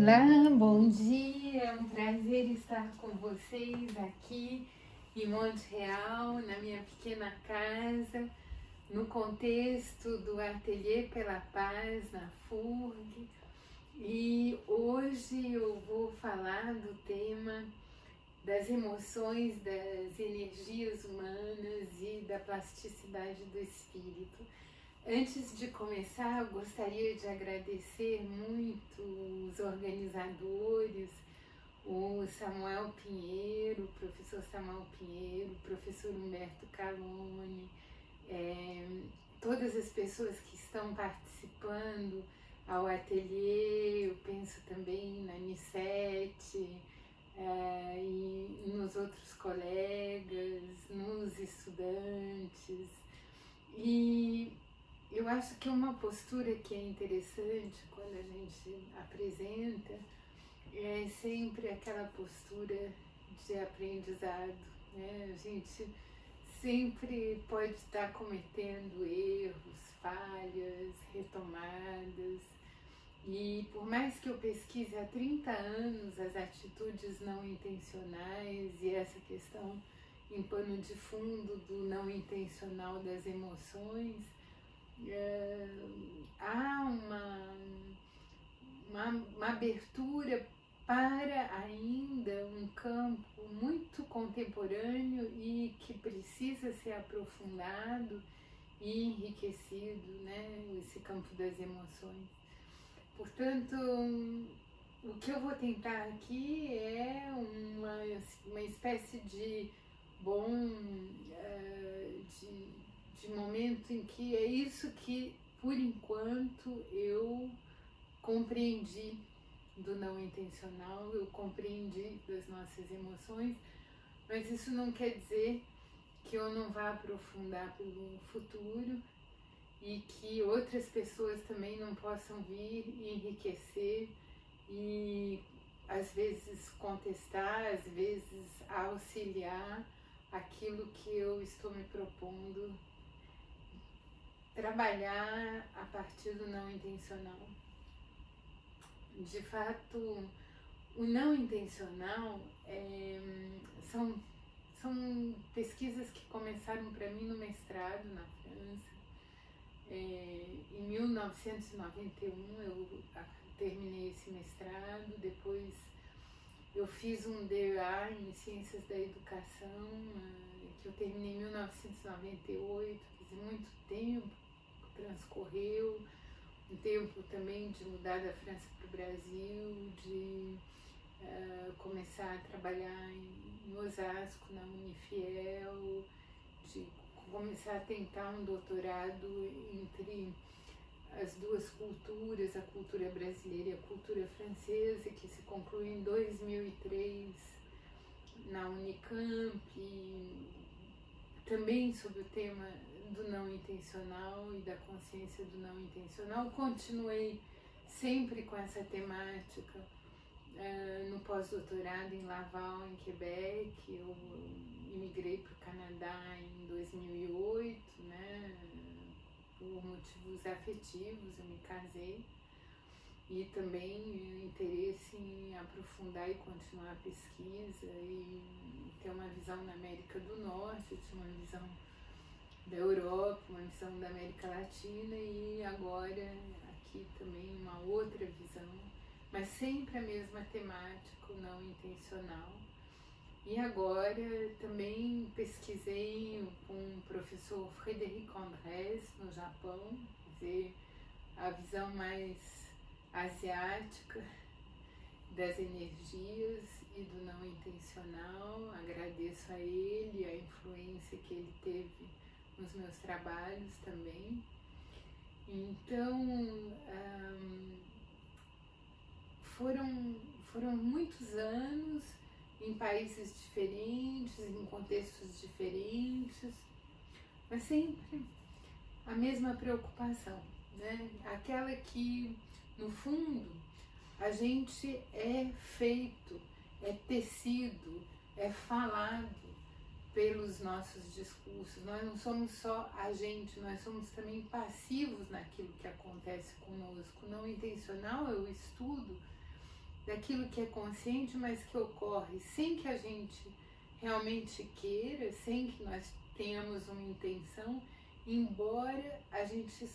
Olá, bom dia, é um prazer estar com vocês aqui em Montreal, na minha pequena casa, no contexto do Ateliê pela Paz, na FURG. E hoje eu vou falar do tema das emoções, das energias humanas e da plasticidade do espírito. Antes de começar, eu gostaria de agradecer muito os organizadores, o Samuel Pinheiro, o professor Samuel Pinheiro, o professor Humberto Calone, todas as pessoas que estão participando ao ateliê. Eu penso também na Anissete, e nos outros colegas, nos estudantes. E eu acho que uma postura que é interessante quando a gente apresenta é sempre aquela postura de aprendizado, né? A gente sempre pode estar cometendo erros, falhas, retomadas. E por mais que eu pesquise há 30 anos as atitudes não intencionais e essa questão em pano de fundo do não intencional das emoções, há uma abertura para ainda um campo muito contemporâneo e que precisa ser aprofundado e enriquecido, né? Esse campo das emoções. Portanto, o que eu vou tentar aqui é uma espécie de de momento em que é isso que, por enquanto, eu compreendi do não intencional, eu compreendi das nossas emoções, mas isso não quer dizer que eu não vá aprofundar pelo futuro e que outras pessoas também não possam vir e enriquecer e às vezes contestar, às vezes auxiliar aquilo que eu estou me propondo trabalhar a partir do não intencional. De fato, o não intencional são pesquisas que começaram para mim no mestrado na França. Em 1991 eu terminei esse mestrado, depois eu fiz um DEA em Ciências da Educação, que eu terminei em 1998, quer dizer, muito tempo transcorreu, um tempo também de mudar da França para o Brasil, de começar a trabalhar em Osasco, na Unifiel, de começar a tentar um doutorado entre as duas culturas, a cultura brasileira e a cultura francesa, que se conclui em 2003 na Unicamp, também sobre o tema do não intencional e da consciência do não intencional. Continuei sempre com essa temática no pós-doutorado em Laval, em Quebec. Eu imigrei para o Canadá em 2008, né? Por motivos afetivos, eu me casei, e também interesse em aprofundar e continuar a pesquisa e ter uma visão na América do Norte. Eu tinha uma visão da Europa, uma visão da América Latina e agora aqui também uma outra visão, mas sempre a mesma temática, o não intencional. E agora também pesquisei com o professor Frédéric Andrés no Japão, quer dizer, a visão mais asiática das energias e do não intencional. Agradeço a ele, a influência que ele teve nos meus trabalhos também. Então, foram muitos anos em países diferentes, em contextos diferentes, mas sempre a mesma preocupação, né? Aquela que, no fundo, a gente é feito, é tecido, é falado pelos nossos discursos. Nós não somos só agente, nós somos também passivos naquilo que acontece conosco. Não intencional, eu estudo daquilo que é consciente, mas que ocorre sem que a gente realmente queira, sem que nós tenhamos uma intenção, embora a gente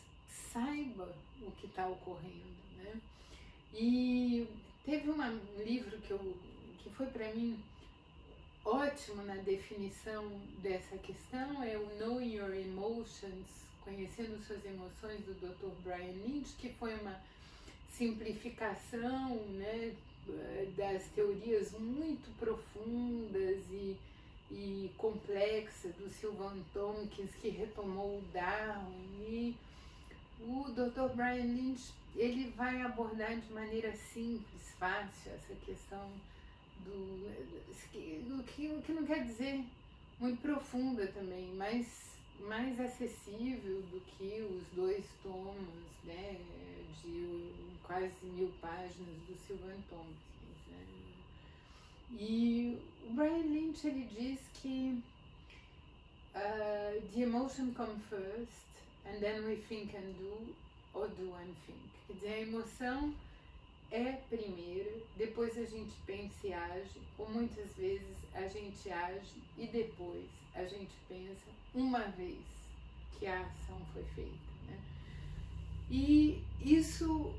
saiba o que está ocorrendo, né? E teve um livro que foi para mim ótimo na definição dessa questão, é o Knowing Your Emotions, Conhecendo Suas Emoções, do Dr. Brian Lynch, que foi uma simplificação, né, das teorias muito profundas e complexas do Sylvan Tompkins, que retomou o Darwin. E o Dr. Brian Lynch, ele vai abordar de maneira simples, fácil, essa questão do que não quer dizer muito profunda também, mas mais acessível do que os 2 tomos, né, de quase 1000 páginas do Sylvan Tompkins, né? E o Brian Lynch, ele diz que the emotion comes first and then we think and do, or do and think. Quer dizer, a emoção é primeiro, depois a gente pensa e age, ou muitas vezes a gente age e depois a gente pensa uma vez que a ação foi feita, né? E isso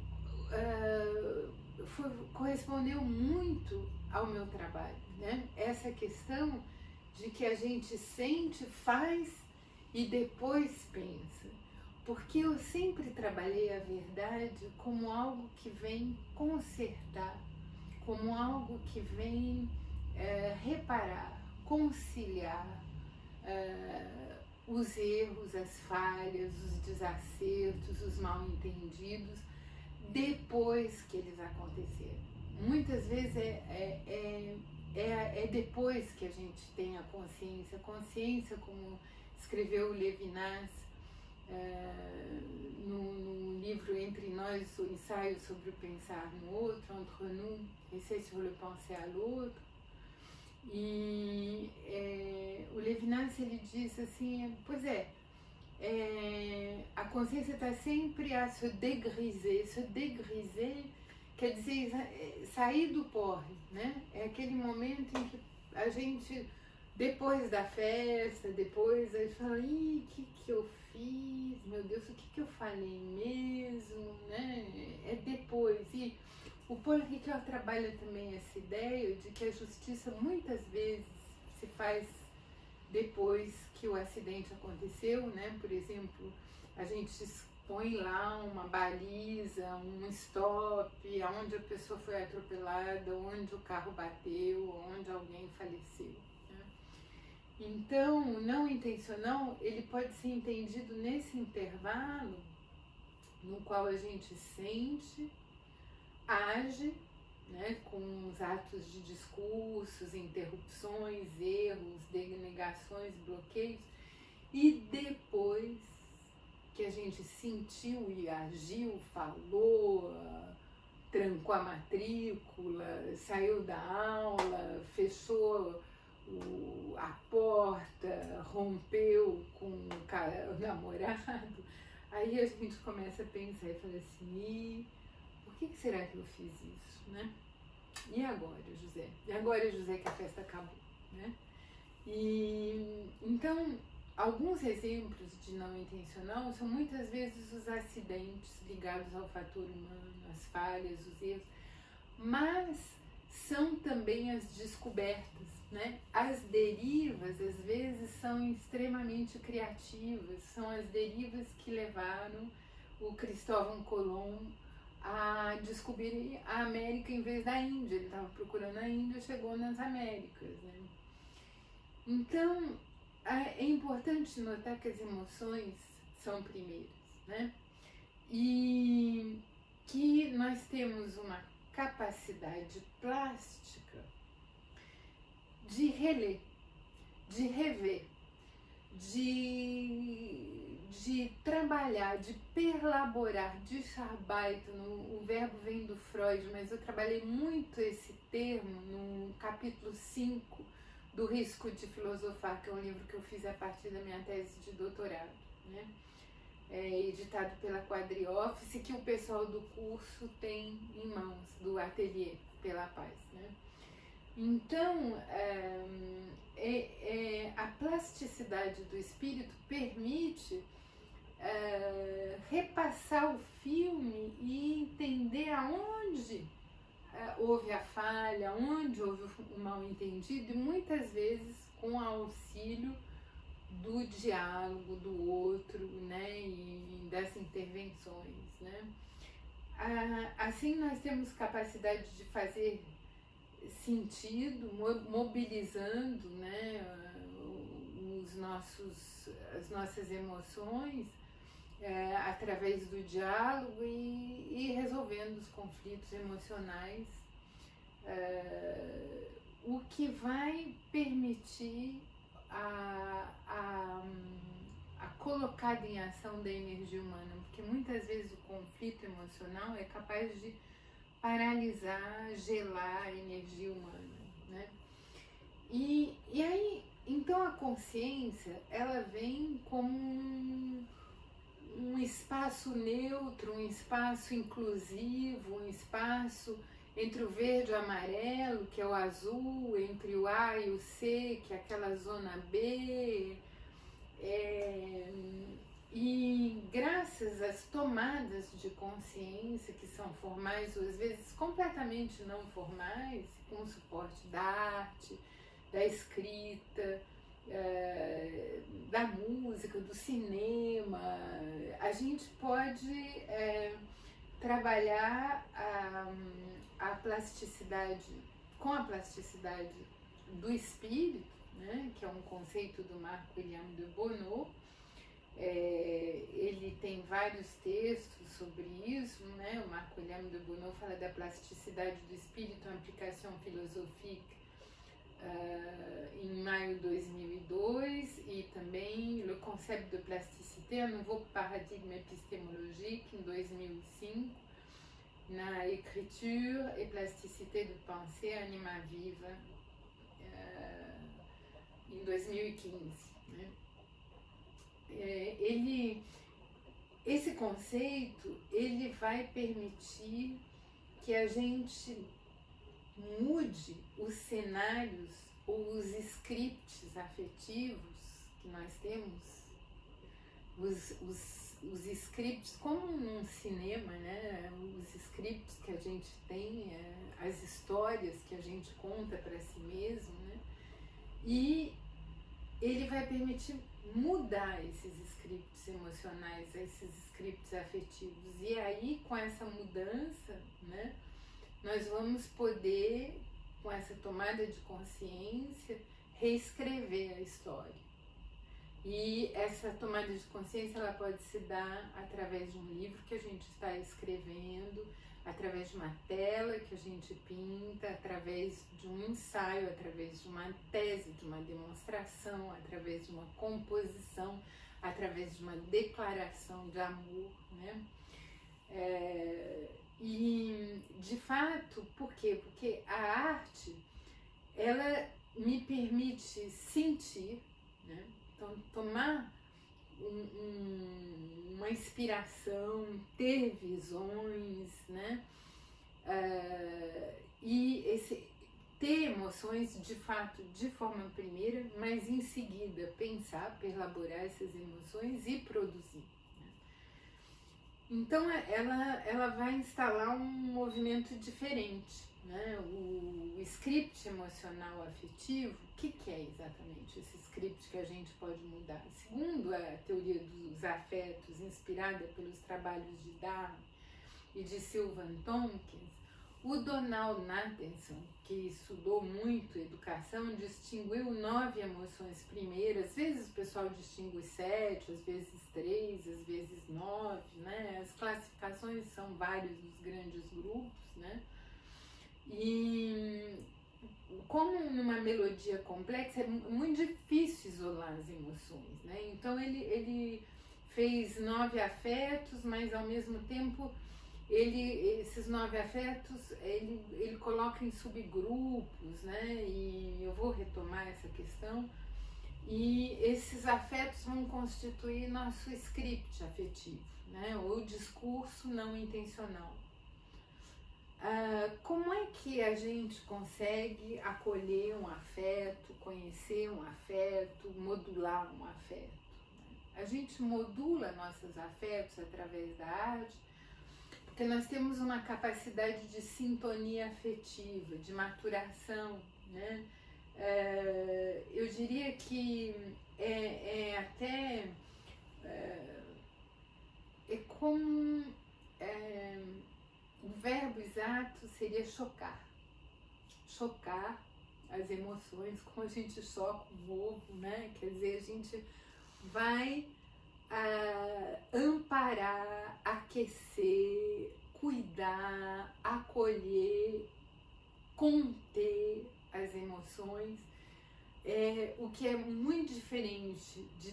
correspondeu muito ao meu trabalho, né? Essa questão de que a gente sente, faz e depois pensa. Porque eu sempre trabalhei a verdade como algo que vem consertar, como algo que vem reparar, conciliar os erros, as falhas, os desacertos, os mal-entendidos, depois que eles aconteceram. Muitas vezes é depois que a gente tem a consciência. Consciência, como escreveu Levinas no livro Entre Nós, o ensaio sobre o pensar no outro, Entre nous, Essai sur le penser à l'autre. E o Levinas, ele diz assim, pois a consciência está sempre a se degriser. Se degriser quer dizer sair do porre, né? É aquele momento em que a gente, depois da festa, depois aí fala, o que eu fiz? Meu Deus, o que eu falei mesmo, né? É depois. E o Paul Ricoeur trabalha também essa ideia de que a justiça muitas vezes se faz depois que o acidente aconteceu, né? Por exemplo, a gente põe lá uma baliza, um stop, onde a pessoa foi atropelada, onde o carro bateu, onde alguém faleceu, né? Então, o não intencional, ele pode ser entendido nesse intervalo no qual a gente sente, age, né, com os atos de discursos, interrupções, erros, denegações, bloqueios, e depois que a gente sentiu e agiu, falou, trancou a matrícula, saiu da aula, fechou a porta, rompeu com o namorado, aí a gente começa a pensar e fala assim, por que será que eu fiz isso, né? E agora, José? E agora, José, que a festa acabou, né? E então, alguns exemplos de não intencional são muitas vezes os acidentes ligados ao fator humano, as falhas, os erros, mas são também as descobertas, né? As derivas, às vezes, são extremamente criativas, são as derivas que levaram o Cristóvão Colombo a descobrir a América em vez da Índia. Ele estava procurando a Índia e chegou nas Américas, né? Então, é importante notar que as emoções são primeiras, né? E que nós temos uma capacidade plástica de reler, de rever, de trabalhar, de perlaborar, de Scharbeiten. O verbo vem do Freud, mas eu trabalhei muito esse termo no capítulo 5 do Risco de Filosofar, que é um livro que eu fiz a partir da minha tese de doutorado, né? Editado pela Quadrioffice, que o pessoal do curso tem em mãos, do ateliê. pela paz, né? Então, a plasticidade do espírito permite repassar o filme e entender aonde houve a falha, onde houve o mal-entendido, e muitas vezes com auxílio do diálogo do outro, né, e das intervenções, né. Assim nós temos capacidade de fazer sentido, mobilizando, né, as nossas emoções através do diálogo e resolvendo os conflitos emocionais, o que vai permitir a colocada em ação da energia humana, porque muitas vezes o conflito emocional é capaz de paralisar, gelar a energia humana, né? E aí, então a consciência, ela vem como um espaço neutro, um espaço inclusivo, um espaço entre o verde e o amarelo, que é o azul, entre o A e o C, que é aquela zona B, e graças às tomadas de consciência, que são formais ou às vezes completamente não formais, com o suporte da arte, da escrita, da música, do cinema, a gente pode trabalhar a plasticidade, com a plasticidade do espírito, né, que é um conceito do Marc-William de Bono. Ele tem vários textos sobre isso, né? O Marc-William de Bono fala da plasticidade do espírito, uma aplicação filosófica, em maio de 2002, e também Le Concept de Plasticité, un nouveau paradigme épistémologique, em 2005, na Écriture et Plasticité de Pensée, Anima Viva, em 2015, né? Esse conceito, ele vai permitir que a gente mude os cenários ou os scripts afetivos que nós temos, os scripts como num cinema, né? Os scripts que a gente tem, as histórias que a gente conta para si mesmo, né? E ele vai permitir mudar esses scripts emocionais, esses scripts afetivos. E aí, com essa mudança, né, nós vamos poder, com essa tomada de consciência, reescrever a história. E essa tomada de consciência, ela pode se dar através de um livro que a gente está escrevendo, através de uma tela que a gente pinta, através de um ensaio, através de uma tese, de uma demonstração, através de uma composição, através de uma declaração de amor, né? E, de fato, por quê? Porque a arte, ela me permite sentir, né? Então, tomar uma inspiração, ter visões, né? E ter emoções, de fato, de forma primeira, mas em seguida pensar, elaborar essas emoções e produzir. Então ela vai instalar um movimento diferente, né? O script emocional afetivo, o que é exatamente esse script que a gente pode mudar? Segundo a teoria dos afetos, inspirada pelos trabalhos de Darwin e de Sylvan Tompkins, o Donald Nathanson, que estudou muito educação, distinguiu 9 emoções primeiras. Às vezes o pessoal distingue 7, às vezes 3, às vezes 9, né? As classificações são vários dos grandes grupos, né? E como numa melodia complexa, é muito difícil isolar as emoções, né? Então ele fez 9 afetos, mas ao mesmo tempo esses 9 afetos ele coloca em subgrupos, né? E eu vou retomar essa questão. E esses afetos vão constituir nosso script afetivo, né? Ou discurso não intencional. Como é que a gente consegue acolher um afeto, conhecer um afeto, modular um afeto? A gente modula nossos afetos através da arte, porque nós temos uma capacidade de sintonia afetiva, de maturação, né? Eu diria que até como o verbo exato seria chocar. Chocar as emoções, como a gente choca o ovo, né? Quer dizer, a gente vai amparar, aquecer, cuidar, acolher, conter as emoções, o que é muito diferente de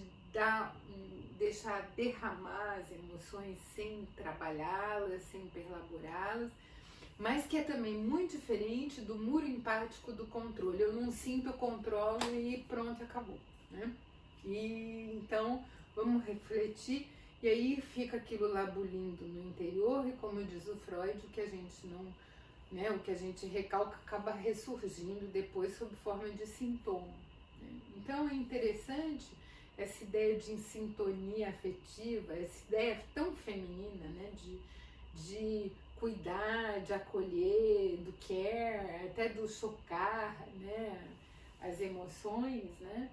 deixar derramar as emoções sem trabalhá-las, sem perlaborá-las, mas que é também muito diferente do muro empático do controle. Eu não sinto, eu controlo e pronto, acabou, né? E então vamos refletir, e aí fica aquilo lá bulindo no interior, e como diz o Freud, o que a gente não, né, o que a gente recalca acaba ressurgindo depois sob forma de sintoma, né? Então é interessante essa ideia de sintonia afetiva, essa ideia tão feminina, né, de cuidar, de acolher, do care, até do chocar, né, as emoções, né?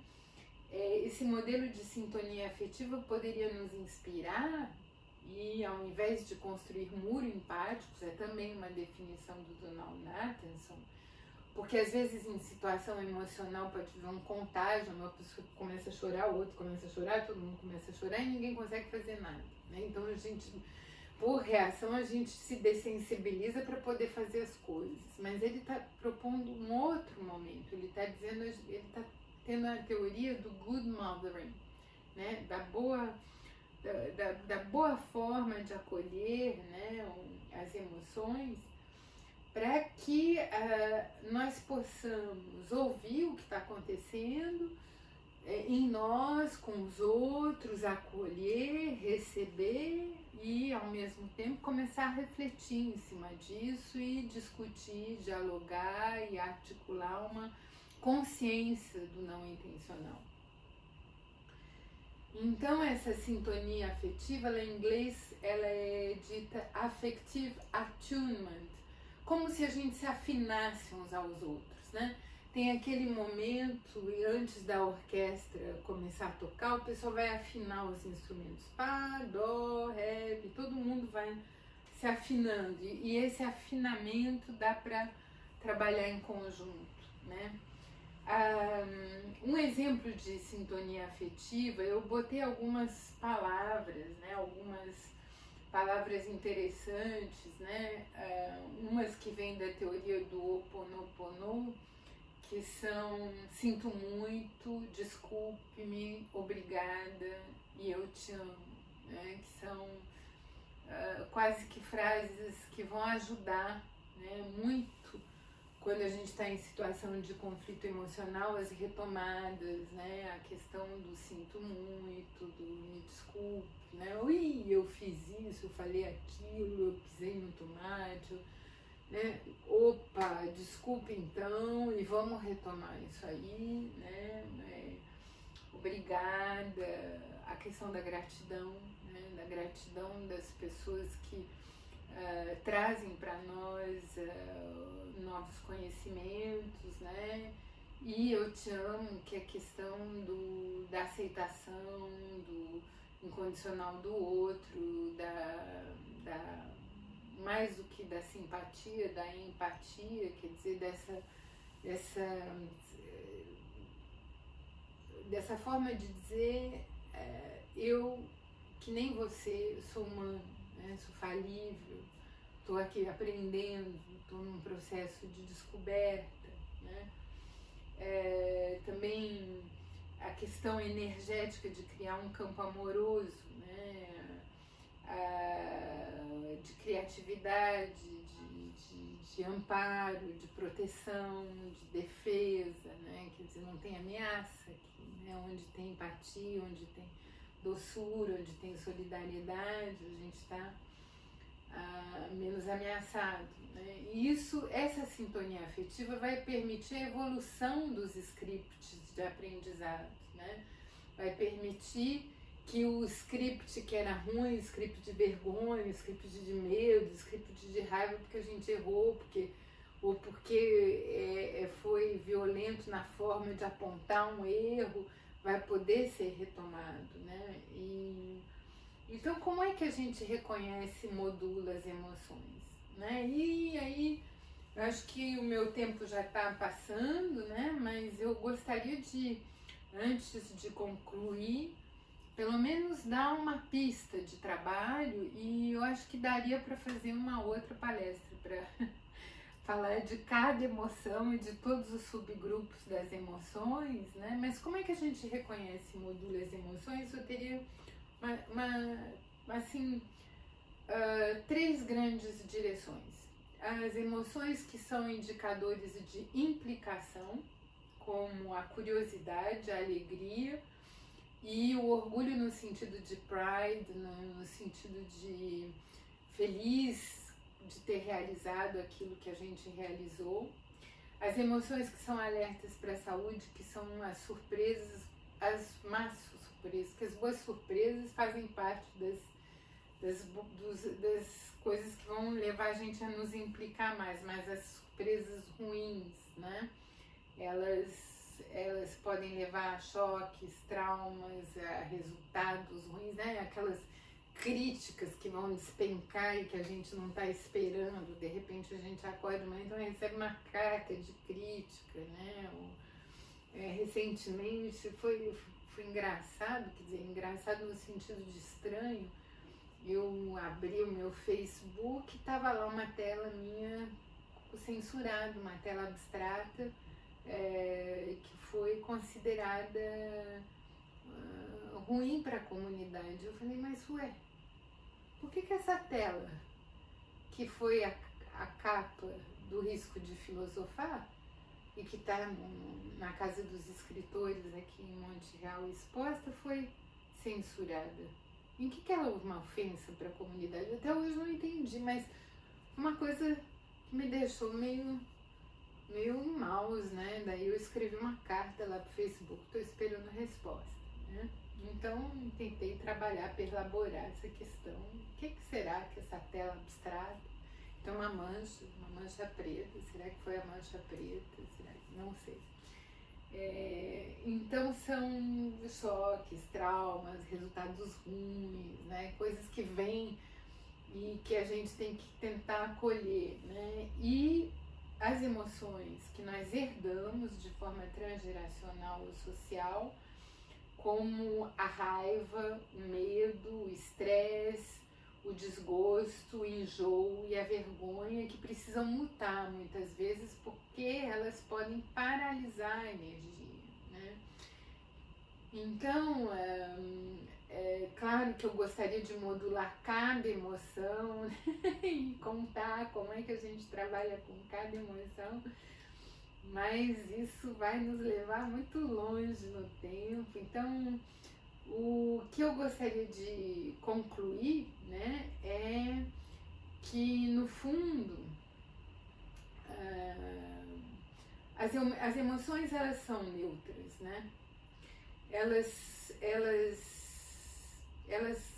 Esse modelo de sintonia afetiva poderia nos inspirar, e ao invés de construir muros empáticos, é também uma definição do Donald Nathanson, porque às vezes em situação emocional pode haver um contágio, uma pessoa começa a chorar, o outro começa a chorar, todo mundo começa a chorar e ninguém consegue fazer nada, né? Então a gente, por reação, a gente se dessensibiliza para poder fazer as coisas, mas ele está propondo um outro momento, ele está dizendo, ele está tendo a teoria do good mothering, né? Da boa forma de acolher, né, as emoções, para que nós possamos ouvir o que está acontecendo em nós, com os outros, acolher, receber e, ao mesmo tempo, começar a refletir em cima disso e discutir, dialogar e articular uma consciência do não intencional. Então essa sintonia afetiva, ela, em inglês, ela é dita affective attunement, como se a gente se afinasse uns aos outros, né? Tem aquele momento, e antes da orquestra começar a tocar, o pessoal vai afinar os instrumentos, Fá, Dó, Ré, e todo mundo vai se afinando, e esse afinamento dá para trabalhar em conjunto, né? Um exemplo de sintonia afetiva, eu botei algumas palavras, né, algumas palavras interessantes, né, umas que vêm da teoria do Ho Oponopono, que são sinto muito, desculpe-me, obrigada e eu te amo, né, que são quase que frases que vão ajudar, né, muito quando a gente está em situação de conflito emocional, as retomadas, né, a questão do sinto muito, do me desculpe, né, ui, eu fiz isso, eu falei aquilo, eu pisei no tomate, né, opa, desculpe então, e vamos retomar isso aí, né, obrigada, a questão da gratidão, né, da gratidão das pessoas que trazem para nós novos conhecimentos, né? E eu te amo, que é a questão da aceitação, do incondicional do outro, mais do que da simpatia, da empatia, quer dizer, dessa forma de dizer, eu, que nem você, sou humano, né? Sou falível, estou aqui aprendendo, estou num processo de descoberta, né? Também a questão energética de criar um campo amoroso, né? De criatividade, de amparo, de proteção, de defesa, né? Quer dizer, não tem ameaça aqui, né? Onde tem empatia, onde tem doçura, onde tem solidariedade, a gente está menos ameaçado, né? E essa sintonia afetiva vai permitir a evolução dos scripts de aprendizado, né? Vai permitir que o script que era ruim, o script de vergonha, o script de medo, o script de raiva porque a gente errou, ou porque foi violento na forma de apontar um erro, vai poder ser retomado, né? Então, como é que a gente reconhece e modula as emoções, né? E aí, eu acho que o meu tempo já está passando, né? Mas eu gostaria de, antes de concluir, pelo menos dar uma pista de trabalho, e eu acho que daria para fazer uma outra palestra para falar de cada emoção e de todos os subgrupos das emoções, né? Mas como é que a gente reconhece e modula as emoções? Eu teria três grandes direções. As emoções que são indicadores de implicação, como a curiosidade, a alegria e o orgulho no sentido de pride, no sentido de feliz de ter realizado aquilo que a gente realizou. As emoções que são alertas para a saúde, que são as surpresas, as más surpresas, que as boas surpresas fazem parte das coisas que vão levar a gente a nos implicar mais, mas as surpresas ruins, né? Elas podem levar a choques, traumas, a resultados ruins, né? Aquelas críticas que vão despencar e que a gente não está esperando, de repente a gente acorda, mas então recebe uma carta de crítica, né? Recentemente foi engraçado, quer dizer, engraçado no sentido de estranho. Eu abri o meu Facebook e estava lá uma tela minha censurada, uma tela abstrata, que foi considerada ruim para a comunidade. Eu falei, mas ué, por que essa tela, que foi a capa do Risco de Filosofar, e que está na Casa dos Escritores aqui em Monte Real exposta, foi censurada? Em que ela houve uma ofensa para a comunidade? Até hoje não entendi, mas uma coisa que me deixou meio maus, né? Daí eu escrevi uma carta lá pro Facebook, estou esperando a resposta, né? Então tentei trabalhar para elaborar essa questão. O que será que essa tela abstrata? Então uma mancha preta, será que foi a mancha preta? Será que... Não sei. Então são choques, traumas, resultados ruins, né? Coisas que vêm e que a gente tem que tentar acolher, né? E as emoções que nós herdamos de forma transgeracional ou social, como a raiva, o medo, o estresse, o desgosto, o enjoo e a vergonha, que precisam mutar muitas vezes porque elas podem paralisar a energia, né? Então, claro que eu gostaria de modular cada emoção, né? E contar como é que a gente trabalha com cada emoção, mas isso vai nos levar muito longe no tempo. Então, o que eu gostaria de concluir, né, é que no fundo as emoções, elas são neutras, né? Elas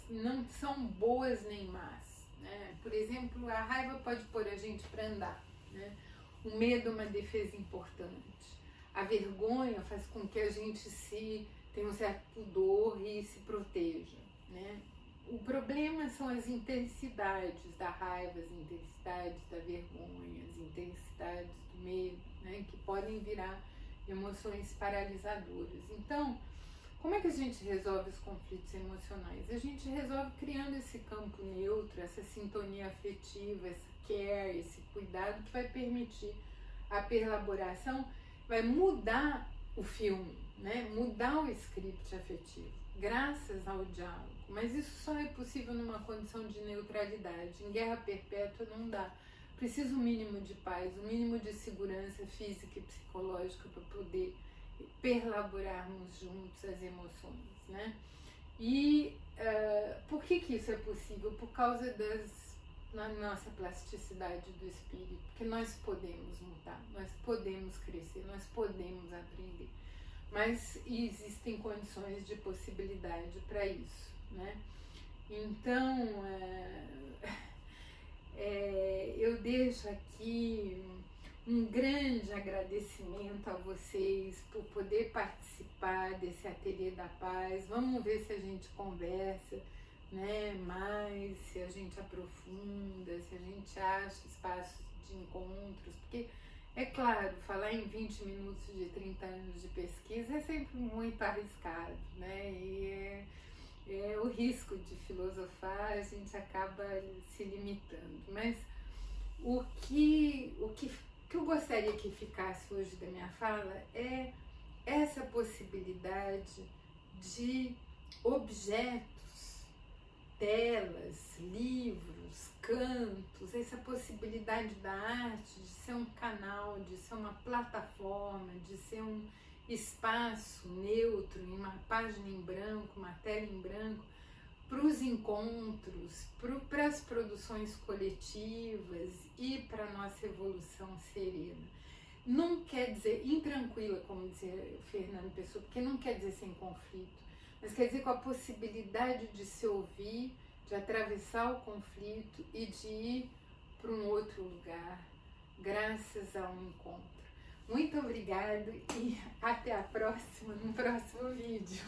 não são boas nem más, né? Por exemplo, a raiva pode pôr a gente para andar, né? O medo é uma defesa importante. A vergonha faz com que a gente tenha um certo pudor e se proteja, né? O problema são as intensidades da raiva, as intensidades da vergonha, as intensidades do medo, né? Que podem virar emoções paralisadoras. Então, como é que a gente resolve os conflitos emocionais? A gente resolve criando esse campo neutro, essa sintonia afetiva, esse care, esse cuidado que vai permitir a perlaboração, vai mudar o filme, né? Mudar o script afetivo, graças ao diálogo. Mas isso só é possível numa condição de neutralidade. Em guerra perpétua não dá. Precisa o mínimo de paz, o mínimo de segurança física e psicológica para poder perlaborarmos juntos as emoções, né? E por que isso é possível? Por causa das na nossa plasticidade do espírito, porque nós podemos mudar, nós podemos crescer, nós podemos aprender, mas existem condições de possibilidade para isso, né? Então, eu deixo aqui um grande agradecimento a vocês por poder participar desse Ateliê da Paz. Vamos ver se a gente conversa, né, mais, se a gente aprofunda, se a gente acha espaços de encontros, porque é claro, falar em 20 minutos de 30 anos de pesquisa é sempre muito arriscado, né? E é o risco de filosofar, a gente acaba se limitando. Mas o que eu gostaria que ficasse hoje da minha fala é essa possibilidade de objetos, telas, livros, cantos, essa possibilidade da arte de ser um canal, de ser uma plataforma, de ser um espaço neutro, em uma página em branco, uma tela em branco, para os encontros, para as produções coletivas e para a nossa evolução serena. Não quer dizer intranquila, como dizia Fernando Pessoa, porque não quer dizer sem conflito, mas quer dizer com a possibilidade de se ouvir, de atravessar o conflito e de ir para um outro lugar, graças a um encontro. Muito obrigado e até a próxima, no próximo vídeo.